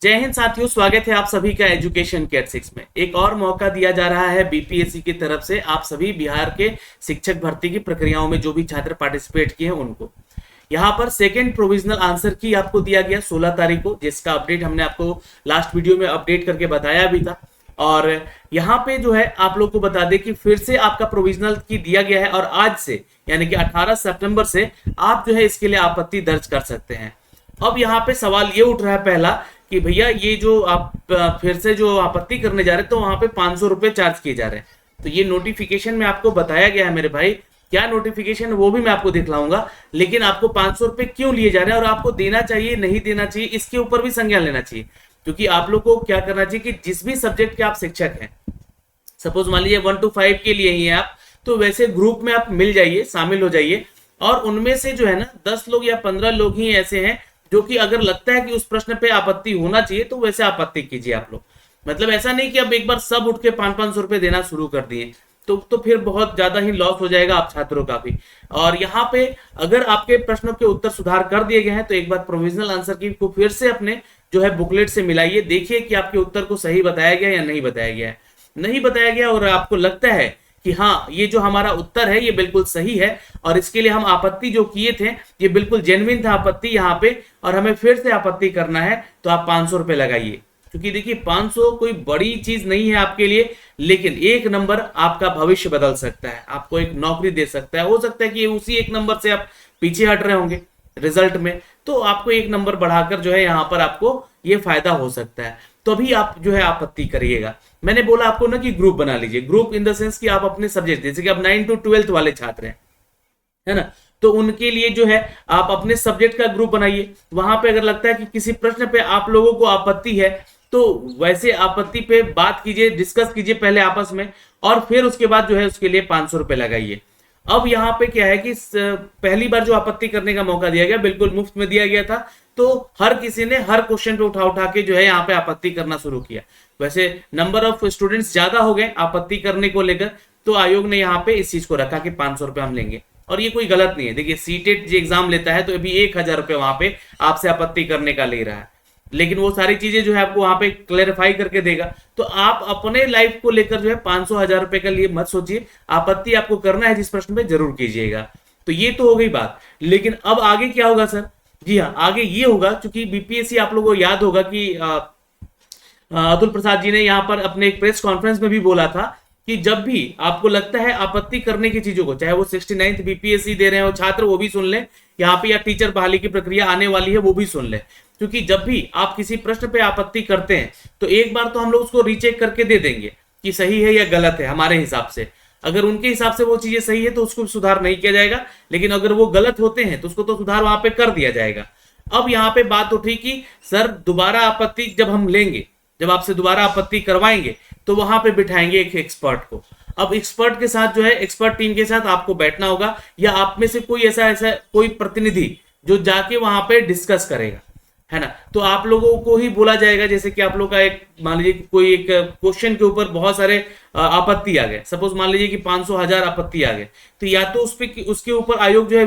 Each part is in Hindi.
जय हिंद साथियों, स्वागत है आप सभी का एजुकेशन केयर 6 में। एक और मौका दिया जा रहा है बीपीएससी की तरफ से आप सभी बिहार के शिक्षक भर्ती की प्रक्रियाओं में जो भी छात्र पार्टिसिपेट किए हैं उनको। यहाँ पर सेकेंड प्रोविजनल आंसर की आपको दिया गया 16 तारीख को, जिसका अपडेट हमने आपको लास्ट वीडियो में अपडेट करके बताया भी था। और यहाँ पे जो है आप लोग को बता दें कि फिर से आपका प्रोविजनल की दिया गया है और आज से यानी कि 18 सितंबर से आप जो है इसके लिए आपत्ति दर्ज कर सकते हैं। अब यहाँ पे सवाल ये उठ रहा है पहला कि भैया ये जो आप फिर से जो आपत्ति करने जा रहे हैं तो वहां पे 500 रुपए चार्ज किए जा रहे हैं। तो ये नोटिफिकेशन में आपको बताया गया है मेरे भाई, क्या नोटिफिकेशन वो भी मैं आपको दिखलाऊंगा। लेकिन आपको 500 रुपए क्यों लिए जा रहे हैं और आपको देना चाहिए नहीं देना चाहिए इसके ऊपर भी संज्ञान लेना चाहिए। क्योंकि आप लोग को क्या करना चाहिए कि जिस भी सब्जेक्ट के आप शिक्षक हैं, सपोज मान लीजिए 1 to 5 के लिए ही है आप, तो वैसे ग्रुप में आप मिल जाइए, शामिल हो जाइए। और उनमें से जो है ना 10 लोग या 15 लोग ही ऐसे हैं जो कि अगर लगता है कि उस प्रश्न पे आपत्ति होना चाहिए तो वैसे आपत्ति कीजिए आप लोग। मतलब ऐसा नहीं कि अब एक बार सब उठ के 500-500 रुपए देना शुरू कर दिए तो फिर बहुत ज्यादा ही लॉस हो जाएगा आप छात्रों का भी। और यहाँ पे अगर आपके प्रश्नों के उत्तर सुधार कर दिए गए हैं तो एक बार प्रोविजनल आंसर की को फिर से अपने जो है बुकलेट से मिलाइए, देखिए कि आपके उत्तर को सही बताया गया या नहीं बताया गया है। नहीं बताया गया और आपको लगता है कि हाँ ये जो हमारा उत्तर है ये बिल्कुल सही है और इसके लिए हम आपत्ति जो किए थे ये बिल्कुल जेन्युइन था आपत्ति यहाँ पे, और हमें फिर से आपत्ति करना है, तो आप 500 रुपए लगाइए। क्योंकि देखिए 500 कोई बड़ी चीज नहीं है आपके लिए, लेकिन एक नंबर आपका भविष्य बदल सकता है, आपको एक नौकरी दे सकता है। हो सकता है कि उसी एक नंबर से आप पीछे हट रहे होंगे रिजल्ट में, तो आपको एक नंबर बढ़ाकर जो है यहाँ पर आपको ये फायदा हो सकता है। तो अभी आप जो है आपत्ति करिएगा। मैंने बोला आपको ना कि ग्रुप बना लीजिए, ग्रुप इन द सेंस कि आप अपने सब्जेक्ट, जैसे कि आप 9 to 12 वाले छात्र हैं, है ना, तो उनके लिए जो है आप अपने सब्जेक्ट का ग्रुप बनाइए। वहां पे अगर लगता है कि किसी प्रश्न पे आप लोगों को आपत्ति है तो वैसे आपत्ति पे बात कीजिए, डिस्कस कीजिए पहले आपस में, और फिर उसके बाद जो है उसके लिए 500 रुपए लगाइए। अब यहाँ पे क्या है कि पहली बार जो आपत्ति करने का मौका दिया गया बिल्कुल मुफ्त में दिया गया था, तो हर किसी ने हर क्वेश्चन पे उठा उठा के जो है यहाँ पे आपत्ति करना शुरू किया। वैसे नंबर ऑफ स्टूडेंट्स ज्यादा हो गए आपत्ति करने को लेकर, तो आयोग ने यहाँ पे इस चीज को रखा कि 500 रुपए हम लेंगे। और ये कोई गलत नहीं है। देखिए सीटेट जो एग्जाम लेता है तो अभी 1000 रुपए वहां पे आपसे आपत्ति करने का ले रहा है, लेकिन वो सारी चीजें जो है आपको वहां पे क्लेरिफाई करके देगा। तो आप अपने लाइफ को लेकर जो है 500-1000 रुपए के लिए मत सोचिए, आपत्ति आपको करना है जिस प्रश्न पे जरूर कीजिएगा। तो ये तो हो गई बात, लेकिन अब आगे क्या होगा सर? जी हाँ, आगे ये होगा, क्योंकि बीपीएससी आप लोगों को याद होगा कि अतुल प्रसाद जी ने यहाँ पर अपने एक प्रेस कॉन्फ्रेंस में भी बोला था कि जब भी आपको लगता है आपत्ति करने की चीजों को, चाहे वो 69th बीपीएससी दे रहे हो छात्र वो भी सुन ले यहाँ पे, या टीचर बहाली की प्रक्रिया आने वाली है वो भी सुन ले। क्योंकि जब भी आप किसी प्रश्न पे आपत्ति करते हैं तो एक बार तो हम लोग उसको रीचेक करके दे देंगे कि सही है या गलत है हमारे हिसाब से। अगर उनके हिसाब से वो चीजें सही है तो उसको सुधार नहीं किया जाएगा, लेकिन अगर वो गलत होते हैं तो उसको तो सुधार वहां पे कर दिया जाएगा। अब यहाँ पे बात उठी कि सर दोबारा आपत्ति जब हम लेंगे, जब आपसे दोबारा आपत्ति करवाएंगे तो वहां पे बिठाएंगे एक एक्सपर्ट को। अब एक्सपर्ट के साथ जो है एक्सपर्ट टीम के साथ आपको बैठना होगा, या आप में से कोई ऐसा ऐसा कोई प्रतिनिधि जो जाके वहां पे डिस्कस करेगा, है ना। तो आप लोगों को ही बोला जाएगा, जैसे कि आप लोग का एक मान लीजिए कोई एक क्वेश्चन के ऊपर बहुत सारे आपत्ति आ गए, सपोज मान लीजिए कि 500-1000 आपत्ति आ गए, तो या तो उस पे उसके ऊपर आयोग जो है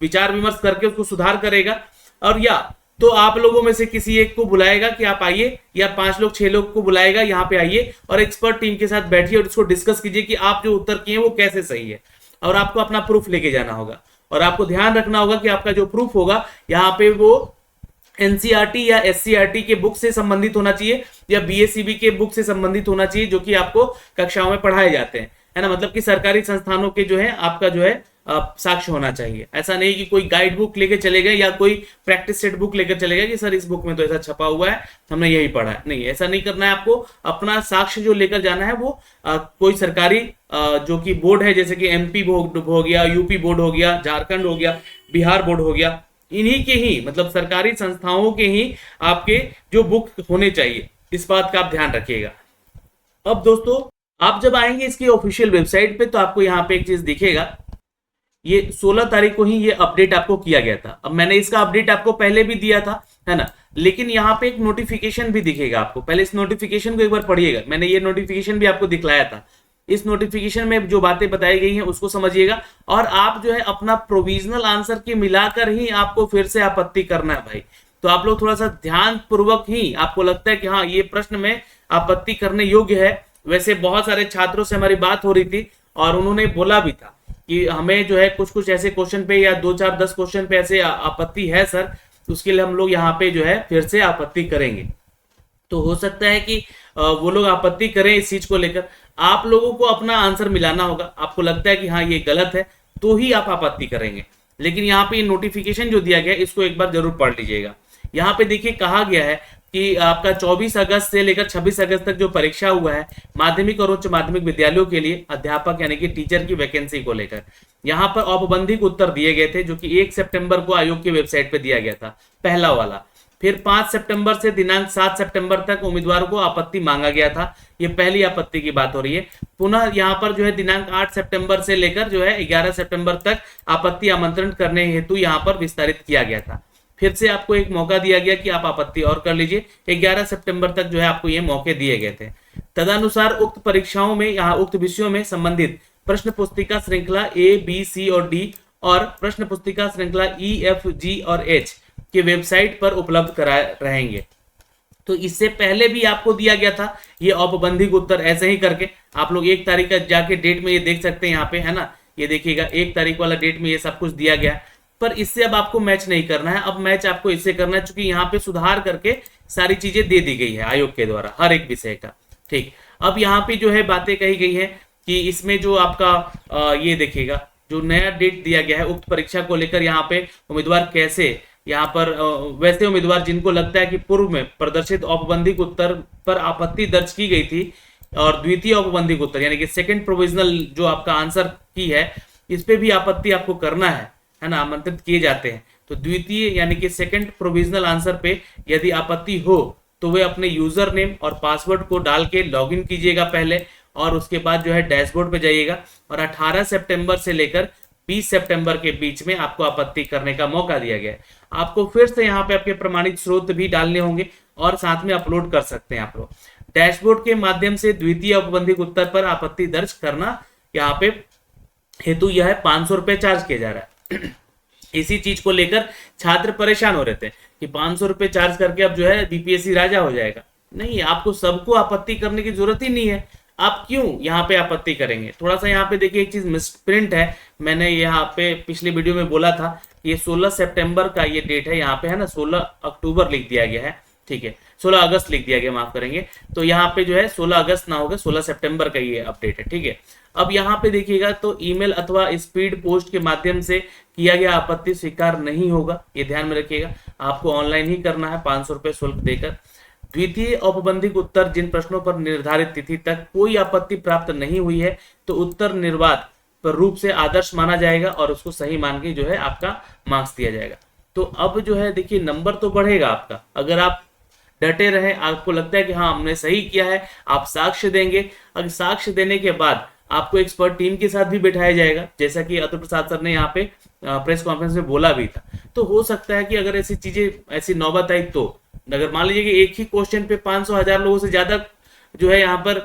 विचार विमर्श करके उसको सुधार करेगा, और या तो आप लोगों में से किसी एक को बुलाएगा कि आप आइए, या 5 लोग 6 लोग को बुलाएगा यहाँ पे आइए और एक्सपर्ट टीम के साथ बैठिए और उसको डिस्कस कीजिए कि आप जो उत्तर किए वो कैसे सही है। और आपको अपना प्रूफ लेके जाना होगा, और आपको ध्यान रखना होगा कि आपका जो प्रूफ होगा यहाँ पे वो एनसीईआरटी या एससीईआरटी के बुक से संबंधित होना चाहिए, या बीएसईबी के बुक से संबंधित होना चाहिए जो कि आपको कक्षाओं में पढ़ाए जाते हैं, है ना। मतलब कि सरकारी संस्थानों के जो है आपका जो है साक्ष्य होना चाहिए। ऐसा नहीं कि कोई गाइड बुक लेकर चले गए या कोई प्रैक्टिस सेट बुक लेकर चले गए कि सर इस बुक में तो ऐसा छपा हुआ है हमने यही पढ़ा है। नहीं, ऐसा नहीं करना है। आपको अपना साक्ष्य जो लेकर जाना है वो कोई सरकारी जो कि बोर्ड है, जैसे कि एमपी बोर्ड हो गया, यूपी बोर्ड हो गया, झारखंड हो गया, बिहार बोर्ड हो गया, इन्हीं के ही मतलब सरकारी संस्थाओं के ही आपके जो बुक होने चाहिए, इस बात का आप ध्यान रखिएगा। अब दोस्तों आप जब आएंगे इसकी ऑफिशियल वेबसाइट पे तो आपको यहाँ पे एक चीज दिखेगा, ये 16 तारीख को ही ये अपडेट आपको किया गया था। अब मैंने इसका अपडेट आपको पहले भी दिया था, है ना, लेकिन यहाँ पे एक नोटिफिकेशन भी दिखेगा आपको। पहले इस नोटिफिकेशन को एक बार पढ़िएगा, मैंने ये नोटिफिकेशन भी आपको दिखलाया था। इस नोटिफिकेशन में जो बातें बताई गई हैं उसको समझिएगा, और आप जो है अपना प्रोविजनल आंसर के मिलाकर ही आपको फिर से आपत्ति करना है भाई। तो आप लोग थोड़ा सा ध्यान पूर्वक ही, आपको लगता है कि हाँ ये प्रश्न में आपत्ति करने योग्य है। वैसे बहुत सारे छात्रों से हमारी बात हो रही थी और उन्होंने बोला भी था कि हमें जो है कुछ कुछ ऐसे क्वेश्चन पे या 2 4 10 क्वेश्चन पे ऐसे आपत्ति है सर, तो उसके लिए हम लोग यहाँ पे जो है फिर से आपत्ति करेंगे। तो हो सकता है कि वो लोग आपत्ति करें इस चीज को लेकर। आप लोगों को अपना आंसर मिलाना होगा। आपको लगता है कि हाँ ये गलत है तो ही आप आपत्ति करेंगे। लेकिन यहाँ पे नोटिफिकेशन जो दिया गया है इसको एक बार जरूर पढ़ लीजिएगा। यहाँ पे देखिए कहा गया है कि आपका 24 अगस्त से लेकर 26 अगस्त तक जो परीक्षा हुआ है माध्यमिक और उच्च माध्यमिक विद्यालयों के लिए अध्यापक यानी कि टीचर की वैकेंसी को लेकर, यहाँ पर औपबंधिक उत्तर दिए गए थे जो कि 1 सितंबर को आयोग की वेबसाइट पे दिया गया था, पहला वाला। फिर 5 सितंबर से दिनांक 7 सितंबर तक उम्मीदवारों को आपत्ति मांगा गया था, ये पहली आपत्ति की बात हो रही है। पुनः यहाँ पर जो है दिनांक 8 सितंबर से लेकर जो है 11 सितंबर तक आपत्ति आमंत्रण करने हेतु यहाँ पर विस्तारित किया गया था। फिर से आपको एक मौका दिया गया कि आप आपत्ति और कर लीजिए। 11 सितंबर तक जो है आपको ये मौके दिए गए थे। तदनुसार उक्त परीक्षाओं में यहाँ उक्त विषयों में संबंधित प्रश्न पुस्तिका श्रृंखला ए बी सी और डी और प्रश्न पुस्तिका श्रृंखला ई एफ जी और एच के वेबसाइट पर उपलब्ध कराए रहेंगे। तो इससे पहले भी आपको दिया गया था ये औपबंधिक उत्तर ऐसे ही करके। आप लोग 1 तारीख का जाके डेट में ये देख सकते हैं यहाँ पे, है ना, ये देखिएगा 1 तारीख वाला डेट में ये सब कुछ दिया गया। पर इससे अब आपको मैच नहीं करना है, अब मैच आपको इससे करना है क्योंकि यहाँ पे सुधार करके सारी चीजें दे दी गई है आयोग के द्वारा हर एक विषय का। ठीक, अब यहाँ पे जो है बातें कही गई है कि इसमें जो आपका ये देखिएगा जो नया डेट दिया गया है उक्त परीक्षा को लेकर, यहाँ पे उम्मीदवार कैसे, यहाँ पर वैसे उम्मीदवार जिनको लगता है कि पूर्व में प्रदर्शित औपबंधिक उत्तर पर आपत्ति दर्ज की गई थी और द्वितीय औपबंधिक उत्तर यानी कि सेकंड प्रोविजनल जो आपका आंसर की है इस पे भी आपत्ति आपको करना है ना, आमंत्रित किए जाते हैं। तो द्वितीय यानी कि सेकंड प्रोविजनल आंसर पे यदि आपत्ति हो तो वे अपने यूजर नेम और पासवर्ड को डाल के लॉगिन कीजिएगा पहले और उसके बाद जो है डैशबोर्ड पे जाइएगा और 18 सितंबर से लेकर 20 सितंबर के बीच में आपको आपत्ति करने का मौका दिया गया है। आपको फिर से यहाँ पे आपके प्रमाणित स्रोत भी डालने होंगे और साथ में अपलोड कर सकते हैं आप लोग। डैशबोर्ड के माध्यम से द्वितीय औपबंधिक उत्तर पर आपत्ति दर्ज करना यहाँ पे हेतु यह है 500 रुपए चार्ज किया जा रहा है। इसी चीज को लेकर छात्र परेशान हो रहे थे कि 500 रुपए चार्ज करके अब जो है बीपीएससी राजा हो जाएगा। नहीं, आपको सबको आपत्ति करने की जरूरत ही नहीं है। आप क्यों यहाँ पे आपत्ति करेंगे? थोड़ा सा यहाँ पे देखिए एक चीज मिसप्रिंट है। मैंने यहाँ पे पिछले वीडियो में बोला था ये 16 सितंबर का ये डेट है, यहाँ पे है ना 16 अक्टूबर लिख दिया गया है, ठीक है 16 अगस्त लिख दिया गया, माफ करेंगे। तो यहाँ पे जो है 16 अगस्त ना होगा 16 सितंबर का ये अपडेट है, ठीक है। अब यहाँ पे देखिएगा तो ईमेल अथवा स्पीड पोस्ट के माध्यम से किया गया आपत्ति स्वीकार नहीं होगा, ये ध्यान में रखिएगा। आपको ऑनलाइन ही करना है 500 रुपए शुल्क देकर। द्वितीय औपबंधिक उत्तर जिन प्रश्नों पर निर्धारित तिथि तक कोई आपत्ति प्राप्त नहीं हुई है तो उत्तर निर्वात पर रूप से आदर्श माना जाएगा और उसको सही मान के जो है आपका मार्क्स दिया जाएगा। तो अब जो है देखिए नंबर तो बढ़ेगा आपका, अगर आप डटे रहे, आपको लगता है कि हाँ हमने सही किया है, आप साक्ष्य देंगे। अगर साक्ष्य देने के बाद आपको एक्सपर्ट टीम के साथ भी बैठाया जाएगा, जैसा कि अतुल प्रसाद सर ने यहाँ पे प्रेस कॉन्फ्रेंस में बोला भी था। तो हो सकता है कि अगर ऐसी चीजें ऐसी नौबत आई तो अगर मान लीजिए कि एक ही क्वेश्चन पे 500,000 लोगों से ज्यादा जो है यहाँ पर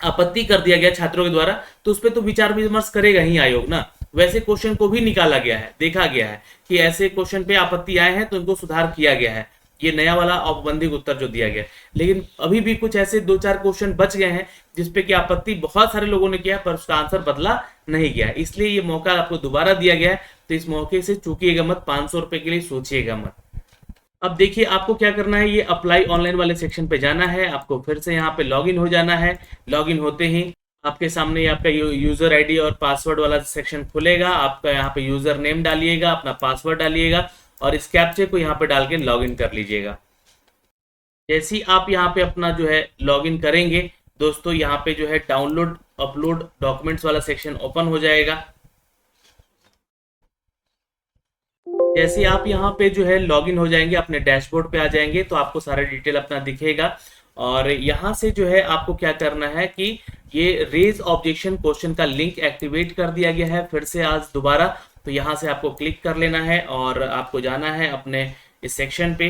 आपत्ति कर दिया गया छात्रों के द्वारा, तो उस पर तो विचार विमर्श करेगा ही आयोग ना। वैसे क्वेश्चन को भी निकाला गया है, देखा गया है कि ऐसे क्वेश्चन पे आपत्ति आए हैं तो उनको सुधार किया गया है, ये नया वाला औपबंधिक उत्तर जो दिया गया। लेकिन अभी भी कुछ ऐसे 2-4 क्वेश्चन बच गए हैं जिसपे कि आपत्ति बहुत सारे लोगों ने किया पर उसका आंसर बदला नहीं गया, इसलिए ये मौका आपको दोबारा दिया गया है। तो इस मौके से चूकिएगा मत, 500 रुपए के लिए सोचिएगा मत। अब देखिए आपको क्या करना है, ये अप्लाई ऑनलाइन वाले सेक्शन पे जाना है, आपको फिर से यहाँ पे लॉगिन हो जाना है। लॉगिन होते ही आपके सामने आपका यूजर आईडी और पासवर्ड वाला सेक्शन खुलेगा। आपका यहाँ पे यूजर नेम डालिएगा, अपना पासवर्ड डालिएगा और इस कैप्चे को यहाँ पे डाल के लॉगिन कर लीजिएगा। जैसे ही आप यहाँ पे अपना जो है लॉगिन करेंगे दोस्तों, यहाँ पे जो है डाउनलोड अपलोड डॉक्यूमेंट्स वाला सेक्शन ओपन हो जाएगा। जैसे आप यहाँ पे जो है लॉगिन हो जाएंगे, अपने डैशबोर्ड पे आ जाएंगे तो आपको सारा डिटेल अपना दिखेगा। और यहाँ से जो है आपको क्या करना है कि ये रेज ऑब्जेक्शन क्वेश्चन का लिंक एक्टिवेट कर दिया गया है फिर से आज दोबारा। तो यहाँ से आपको क्लिक कर लेना है और आपको जाना है अपने इस सेक्शन पे।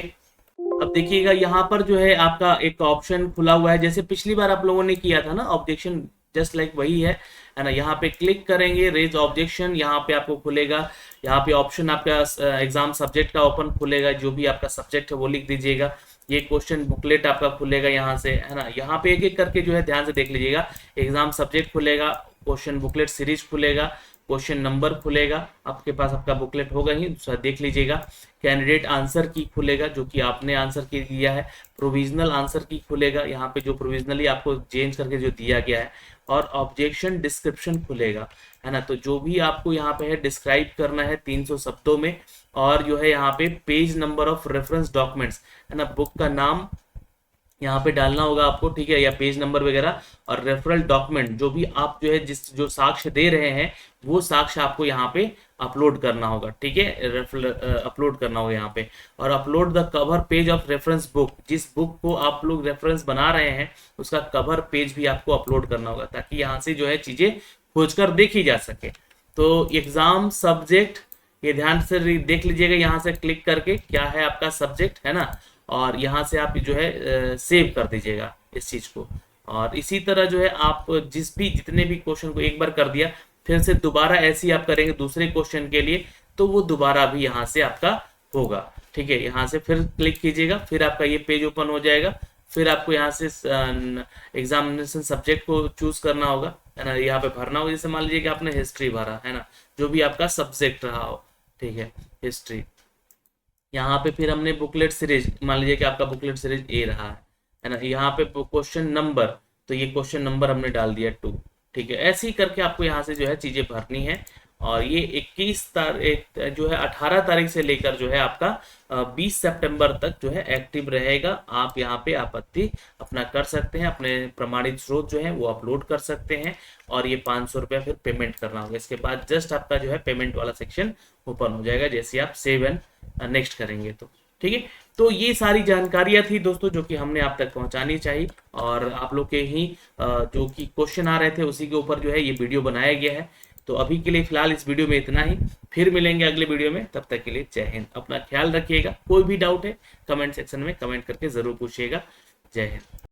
अब देखिएगा यहाँ पर जो है आपका एक ऑप्शन खुला हुआ है, जैसे पिछली बार आप लोगों ने किया था ना ऑब्जेक्शन जस्ट लाइक वही है ना। यहाँ पे क्लिक करेंगे, रेज ऑब्जेक्शन, यहाँ पे आपको खुलेगा, यहाँ पे ऑप्शन आपका एग्जाम सब्जेक्ट का ओपन खुलेगा, जो भी आपका सब्जेक्ट है वो लिख दीजिएगा। ये क्वेश्चन बुकलेट आपका खुलेगा यहाँ से, है ना। यहाँ पे एक एक करके जो है ध्यान से देख लीजिएगा, एग्जाम सब्जेक्ट खुलेगा, क्वेश्चन बुकलेट सीरीज खुलेगा, क्वेश्चन नंबर खुलेगा, आपके पास आपका बुकलेट होगा ही, दूसरा देख लीजिएगा। कैंडिडेट आंसर की खुलेगा, जो कि आपने आंसर की दिया है। प्रोविजनल आंसर की खुलेगा, यहाँ पे जो प्रोविजनली आपको चेंज करके जो दिया गया है। और ऑब्जेक्शन डिस्क्रिप्शन खुलेगा, है ना। तो जो भी आपको यहाँ पे है डिस्क्राइब करना है 300 शब्दों में। और जो है यहाँ पे page number of reference documents, है ना, बुक का नाम यहाँ पे डालना होगा आपको, ठीक है, या पेज नंबर वगैरह। और रेफरल डॉक्यूमेंट, जो भी आप जो है जो साक्ष्य दे रहे हैं वो साक्ष्य आपको यहाँ पे अपलोड करना होगा, ठीक है, रेफरल अपलोड करना होगा यहाँ पे। और upload the cover page of reference book, जिस बुक को आप लोग रेफरेंस बना रहे हैं उसका कवर पेज भी आपको अपलोड करना होगा, ताकि यहाँ से जो है चीजें खोजकर देखी जा सके। तो एग्जाम सब्जेक्ट, ये ध्यान से देख लीजिएगा, यहाँ से क्लिक करके क्या है आपका सब्जेक्ट, है ना। और यहाँ से आप जो है सेव कर दीजिएगा इस चीज को। और इसी तरह जो है आप जितने भी क्वेश्चन को एक बार कर दिया, फिर से दोबारा ऐसे ही आप करेंगे दूसरे क्वेश्चन के लिए, तो वो दोबारा भी यहाँ से आपका होगा, ठीक है। यहाँ से फिर क्लिक कीजिएगा, फिर आपका ये पेज ओपन हो जाएगा। फिर आपको यहाँ से एग्जामिनेशन सब्जेक्ट को चूज करना होगा, है ना, यहाँ पे भरना होगा। जैसे मान लीजिए कि आपने हिस्ट्री भरा, है ना, जो भी आपका सब्जेक्ट रहा हो, ठीक है, हिस्ट्री। यहाँ पे फिर हमने बुकलेट सीरीज, मान लीजिए कि आपका बुकलेट सीरीज ए रहा है ना। यहाँ पे क्वेश्चन नंबर, तो ये क्वेश्चन नंबर हमने डाल दिया 2, ठीक है। ऐसे ही करके आपको यहाँ से जो है चीजें भरनी है। और ये 21 तारीख जो है 18 तारीख से लेकर जो है आपका 20 सितंबर तक जो है एक्टिव रहेगा। आप यहाँ पे आपत्ति अपना कर सकते हैं, अपने प्रमाणित स्रोत जो है वो अपलोड कर सकते हैं। और ये 500 रुपया फिर पेमेंट करना होगा। इसके बाद जस्ट आपका जो है पेमेंट वाला सेक्शन ओपन हो जाएगा, जैसे आप सेव एंड नेक्स्ट करेंगे तो, ठीक है। तो ये सारी जानकारियां थी दोस्तों जो कि हमने आप तक पहुंचानी चाहिए। और आप लोग के ही जो कि क्वेश्चन आ रहे थे उसी के ऊपर जो है ये वीडियो बनाया गया है। तो अभी के लिए फिलहाल इस वीडियो में इतना ही, फिर मिलेंगे अगले वीडियो में। तब तक के लिए जय हिंद, अपना ख्याल रखिएगा। कोई भी डाउट है कमेंट सेक्शन में कमेंट करके जरूर पूछिएगा। जय हिंद।